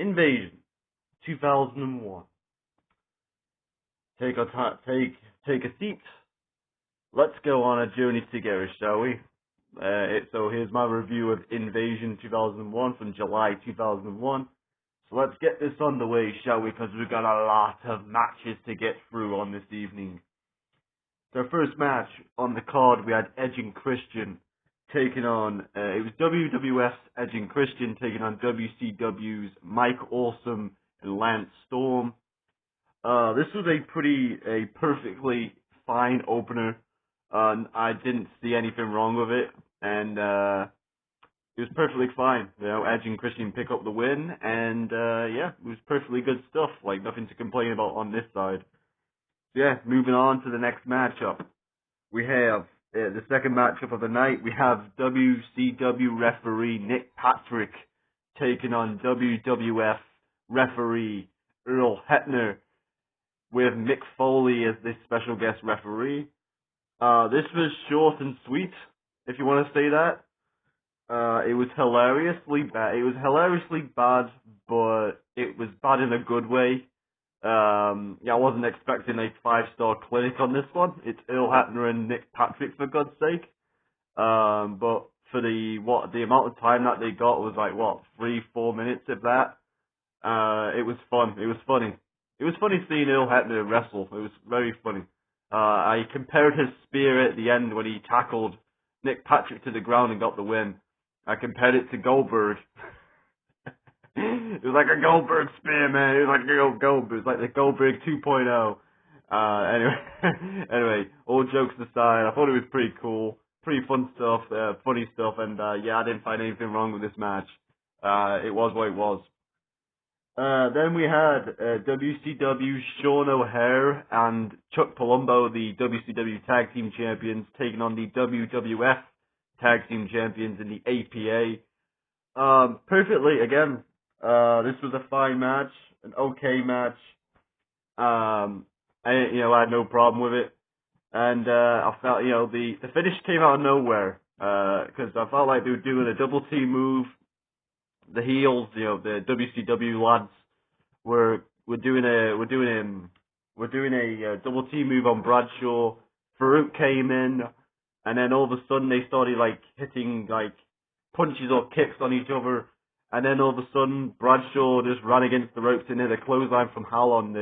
Invasion 2001. Take a seat. Let's go on a journey together, shall we? So here's my review of Invasion 2001 from July 2001. So let's get this on the way, shall we? Because we've got a lot of matches to get through on this evening. So first match on the card, we had Edge and Christian taking on, it was WWF's Edge and Christian taking on WCW's Mike Awesome and Lance Storm. This was a perfectly fine opener. I didn't see anything wrong with it, and it was perfectly fine. You know, Edge and Christian pick up the win, and yeah, it was perfectly good stuff. Like, nothing to complain about on this side. Yeah, moving on to the next matchup. We have the second matchup of the night. We have WCW referee Nick Patrick taking on WWF referee Earl Hebner with Mick Foley as the special guest referee. This was short and sweet, if you want to say that. It was hilariously bad. It was hilariously bad, but it was bad in a good way. Yeah, I wasn't expecting a 5-star clinic on this one. It's Earl Hebner and Nick Patrick, for God's sake. But for the amount of time that they got was like, 3-4 minutes of that. It was fun. It was funny. It was funny seeing Earl Hebner wrestle. It was very funny. I compared his spear at the end when he tackled Nick Patrick to the ground and got the win. I compared it to Goldberg. It was like a Goldberg spear, man. It was like a Goldberg. It was like the Goldberg 2.0. Anyway, all jokes aside, I thought it was pretty cool, pretty fun stuff, funny stuff, and yeah, I didn't find anything wrong with this match. It was what it was. Then we had WCW's Sean O'Haire and Chuck Palumbo, the WCW Tag Team Champions, taking on the WWF Tag Team Champions in the APA. Perfectly, again, this was a fine match, an okay match. I had no problem with it. And I felt, the finish came out of nowhere, because I felt like they were doing a double team move. The heels, the WCW lads were doing a double team move on Bradshaw. Farouk came in, and then all of a sudden they started hitting punches or kicks on each other, and then all of a sudden Bradshaw just ran against the ropes and hit a clothesline from Hal on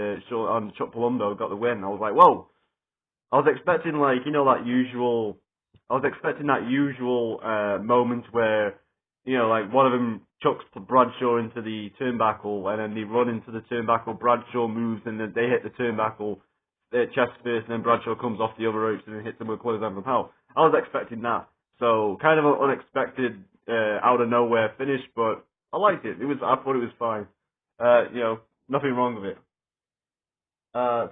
Chuck Palumbo, got the win. I was like, whoa! I was expecting that usual moment where one of them chucks Bradshaw into the turnbuckle, and then they run into the turnbuckle, Bradshaw moves, and then they hit the turnbuckle chest first, and then Bradshaw comes off the other ropes and then hits them with a clothesline from Hell. I was expecting that. So, kind of an unexpected, out of nowhere finish, but I liked it. I thought it was fine. Nothing wrong with it. And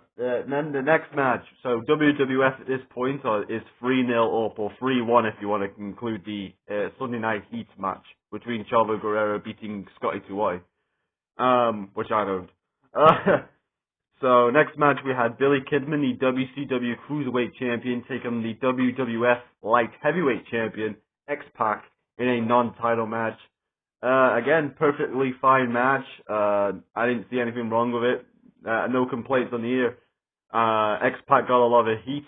then the next match. So WWF at this point is 3-0 up, or 3-1 if you want to include the Sunday Night Heat match between Chavo Guerrero beating Scotty 2i, which I don't. So next match we had Billy Kidman, the WCW Cruiserweight Champion, taking on the WWF Light Heavyweight Champion, X-Pac, in a non-title match. Again, perfectly fine match. I didn't see anything wrong with it. No complaints on the air. X-Pac got a lot of heat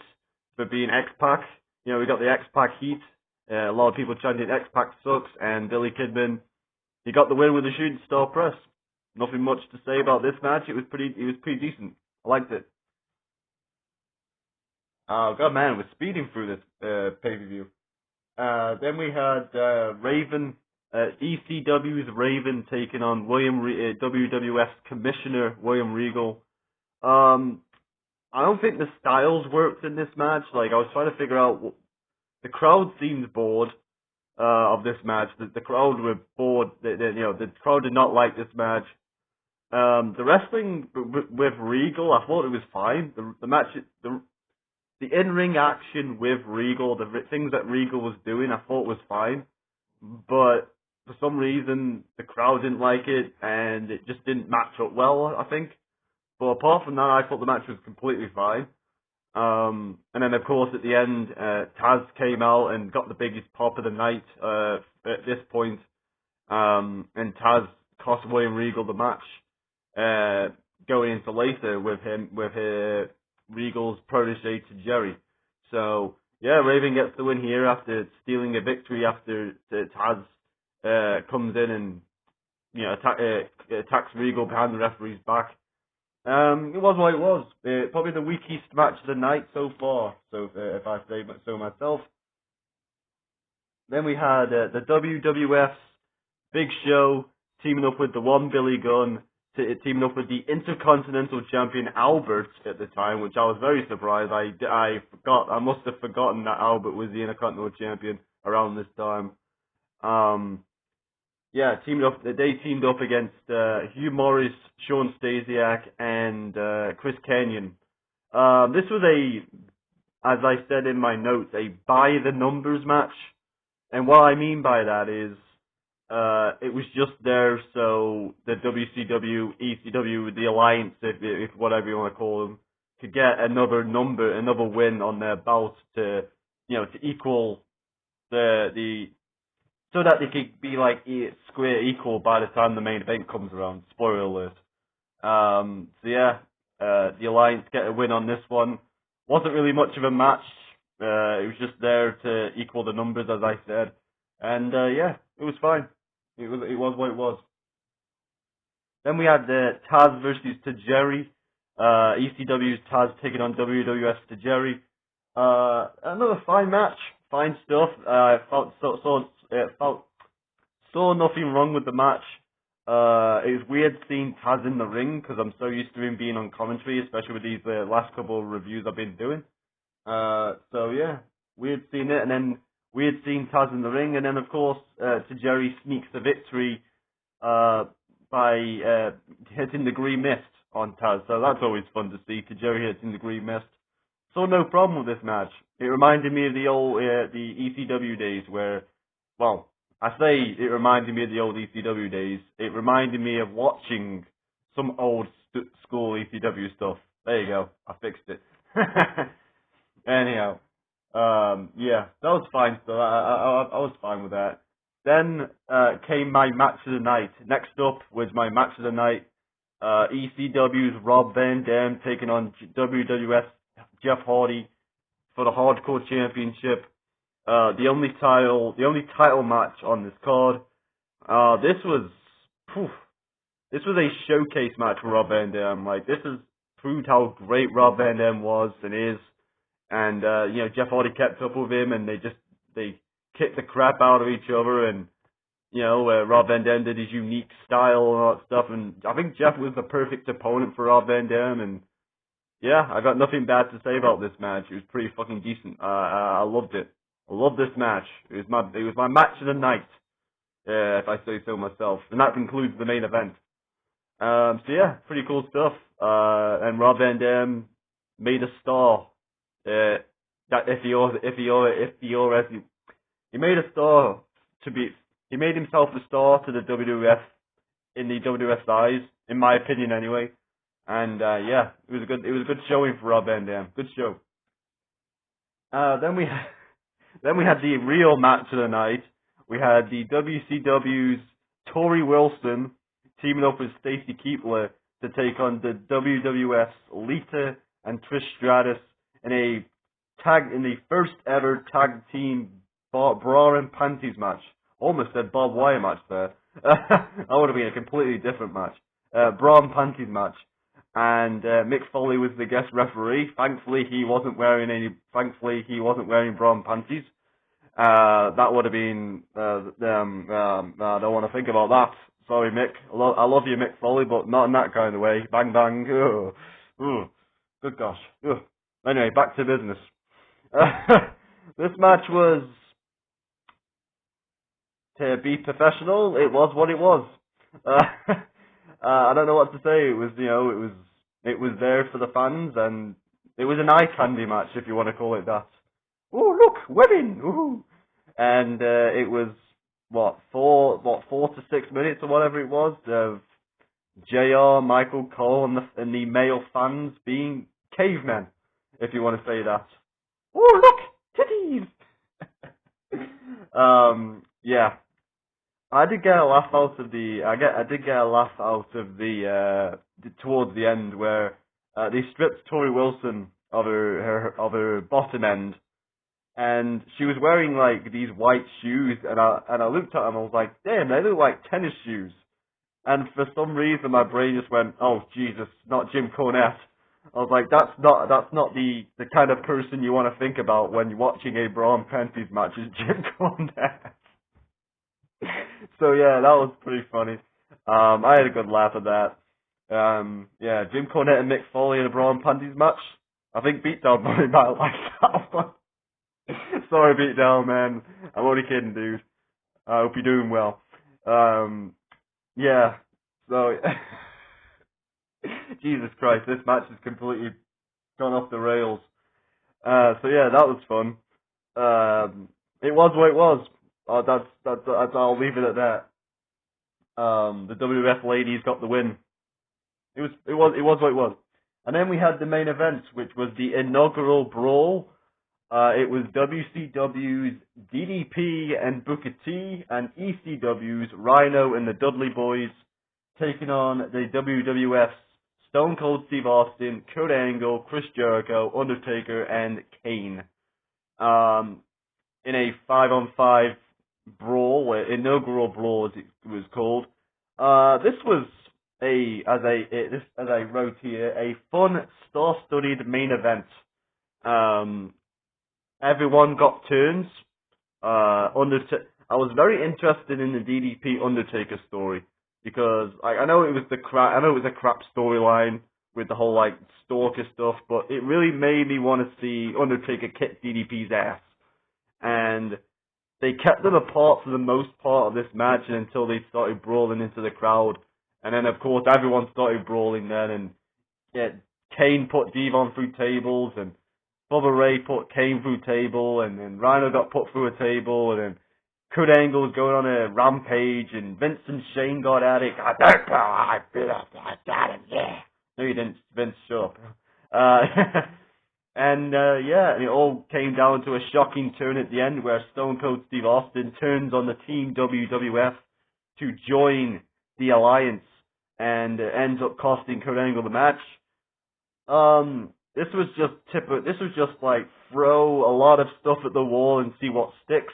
for being X-Pac. We got the X-Pac heat. A lot of people chanting X-Pac sucks, and Billy Kidman, he got the win with a shooting star press. Nothing much to say about this match. It was pretty decent. I liked it. Oh god, man, we're speeding through this pay-per-view. Then we had Raven, ECW's Raven taking on WWF's Commissioner William Regal. I don't think the styles worked in this match. I was trying to figure out. The crowd seemed bored of this match. The crowd were bored. The crowd did not like this match. The wrestling with Regal, I thought it was fine. The match, the in-ring action with Regal, the things that Regal was doing, I thought was fine. But for some reason, the crowd didn't like it, and it just didn't match up well, I think. But apart from that, I thought the match was completely fine. And then, of course, at the end, Taz came out and got the biggest pop of the night at this point. And Taz cost William Regal the match going into later with Regal's protege to Jerry. So yeah, Raven gets the win here after stealing a victory after Taz comes in and attacks Regal behind the referee's back. It was what it was. Probably the weakest match of the night so far. So if I say so myself. Then we had the WWF's Big Show teaming up with the one Billy Gunn, teaming up with the Intercontinental Champion Albert at the time, which I was very surprised. I must have forgotten that Albert was the Intercontinental Champion around this time. Yeah, they teamed up against Hugh Morris, Sean Stasiak, and Chris Kanyon. This was as I said in my notes, a by the numbers match. And what I mean by that is, it was just there so the WCW, ECW, the Alliance, if whatever you want to call them, could get another win on their belt to equal so that they could be like square equal by the time the main event comes around. Spoiler alert. So yeah, the Alliance get a win on this one. Wasn't really much of a match. It was just there to equal the numbers, as I said. And yeah, it was fine. It was what it was. Then we had Taz versus Tajiri. ECW's Taz taking on WWF's Tajiri. Another fine match. Fine stuff. Saw nothing wrong with the match. It was weird seeing Taz in the ring because I'm so used to him being on commentary, especially with these last couple of reviews I've been doing. So yeah, weird seeing it, and then weird seeing Taz in the ring, and then of course Tajiri sneaks the victory by hitting the green mist on Taz. So that's always fun to see. Tajiri hitting the green mist. So no problem with this match. It reminded me of the old the ECW days where, well, I say it reminded me of the old ECW days. It reminded me of watching some old school ECW stuff. There you go. I fixed it. Anyhow, yeah, that was fine. So I was fine with that. Then came my match of the night. Next up was my match of the night. ECW's Rob Van Dam taking on WWF's Jeff Hardy for the Hardcore Championship. The only title match on this card. This was a showcase match for Rob Van Dam. Like, this has proved how great Rob Van Dam was and is. And Jeff Hardy kept up with him, and they kicked the crap out of each other. And Rob Van Dam did his unique style and all that stuff. And I think Jeff was the perfect opponent for Rob Van Dam. And yeah, I got nothing bad to say about this match. It was pretty fucking decent. I loved it. I love this match. It was my match of the night, if I say so myself, and that concludes the main event. So yeah, pretty cool stuff. And Rob Van Dam made a star. He made himself a star to the WWF in the WWF's eyes, in my opinion, anyway. And yeah, it was a good showing for Rob Van Dam. Good show. Then we had the real match of the night. We had the WCW's Tori Wilson teaming up with Stacy Keibler to take on the WWF's Lita and Trish Stratus in the first ever tag team bra and panties match. Almost said barbed wire match there. That would have been a completely different match. Bra and panties match. And Mick Foley was the guest referee. Thankfully, he wasn't wearing bra and panties. That would have been. I don't want to think about that. Sorry, Mick. I love you, Mick Foley, but not in that kind of way. Bang bang. Good gosh. Ugh. Anyway, back to business. This match was, to be professional, it was what it was. I don't know what to say. It was there for the fans, and it was an eye candy match, if you want to call it that. Oh, look, women! Ooh. And it was 4 to 6 minutes or whatever it was of JR, Michael Cole, and the male fans being cavemen, if you want to say that. Oh, look, titties! Yeah. I did get a laugh out of I did get a laugh out of towards the end where they stripped Tori Wilson of her bottom end, and she was wearing like these white shoes, and I looked at them, I was like, damn, they look like tennis shoes. And for some reason my brain just went, oh Jesus, not Jim Cornette. I was like, that's not the kind of person you want to think about when you're watching a bra and panties match, is Jim Cornette. So yeah, that was pretty funny. I had a good laugh at that. Yeah, Jim Cornette and Mick Foley in a bra and panties match. I think Beatdown probably might like that one. Sorry, Beatdown, man. I'm only kidding, dude. I hope you're doing well. Yeah. So, Jesus Christ, this match has completely gone off the rails. So yeah, that was fun. It was what it was. Oh, that's I'll leave it at that. The WWF ladies got the win. It was what it was. And then we had the main event, which was the inaugural brawl. It was WCW's DDP and Booker T and ECW's Rhino and the Dudley Boys taking on the WWF's Stone Cold Steve Austin, Kurt Angle, Chris Jericho, Undertaker, and Kane. In a 5-on-5 brawl, inaugural brawl as it was called. This was as I wrote here, a fun, star-studded main event. Everyone got turns. I was very interested in the DDP Undertaker story because I know it was a crap storyline with the whole like stalker stuff, but it really made me want to see Undertaker kick DDP's ass. And they kept them apart for the most part of this match until they started brawling into the crowd. And then, of course, everyone started brawling then. And yeah, Kane put Devon through tables, and Bubba Ray put Kane through table, and then Rhino got put through a table, and then Kurt Angle was going on a rampage, and Vince and Shane got at it. I got him, yeah. No, you didn't, Vince, shut up. And it all came down to a shocking turn at the end where Stone Cold Steve Austin turns on the Team WWF to join the Alliance and ends up costing Kurt Angle the match. This was just like throw a lot of stuff at the wall and see what sticks,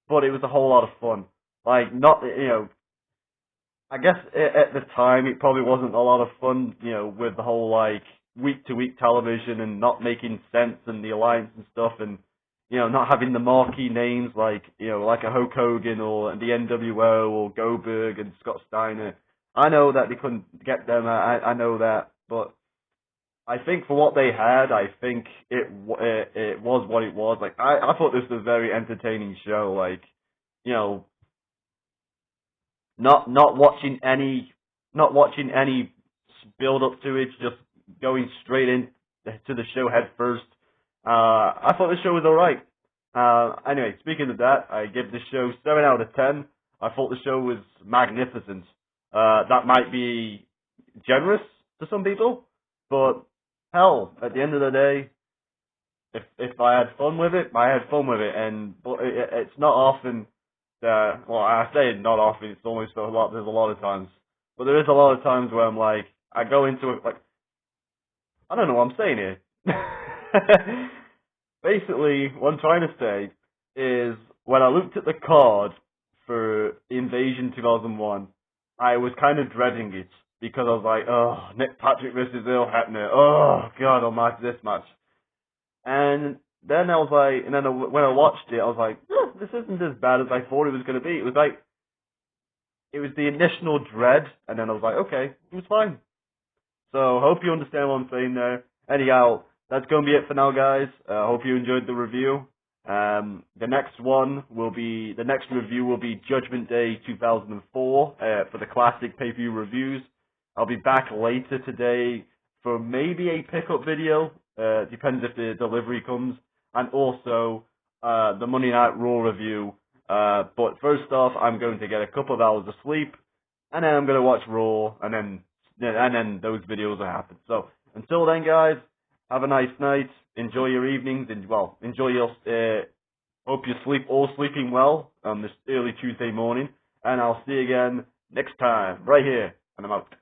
but it was a whole lot of fun. Like, not, I guess at the time it probably wasn't a lot of fun, with the whole like week-to-week television and not making sense and the Alliance and stuff, and not having the marquee names like like a Hulk Hogan or the NWO or Goldberg and Scott Steiner. I know that they couldn't get them. I know that, but I think for what they had, I think it was what it was. Like I thought this was a very entertaining show. Like not watching any build up to it, just going straight in to the show head first. I thought the show was alright. Anyway, speaking of that, I give the show 7 out of 10. I thought the show was magnificent. That might be generous to some people, but hell, at the end of the day, if I had fun with it, I had fun with it, but it's not often that, well, I say not often, it's almost a lot, there's a lot of times, but there is a lot of times where I'm like, I go into it like, I don't know what I'm saying here. Basically, what I'm trying to say is, when I looked at the card for Invasion 2001, I was kind of dreading it, because I was like, oh, Nick Patrick versus Earl Hebner, oh, God almighty, this match. And then I was like, when I watched it, I was like, this isn't as bad as I thought it was going to be. It was like, it was the initial dread, and then I was like, okay, it was fine. So, hope you understand what I'm saying there. Anyhow, that's going to be it for now, guys. Hope you enjoyed the review. The next review will be Judgment Day 2004 for the classic pay-per-view reviews. I'll be back later today for maybe a pickup video. Depends if the delivery comes. And also the Monday Night Raw review. But first off, I'm going to get a couple of hours of sleep, and then I'm going to watch Raw, and then those videos will happen. So until then, guys, have a nice night. Enjoy your evenings, and enjoy your. Hope you all sleeping well on this early Tuesday morning. and I'll see you again next time, right here, and I'm out.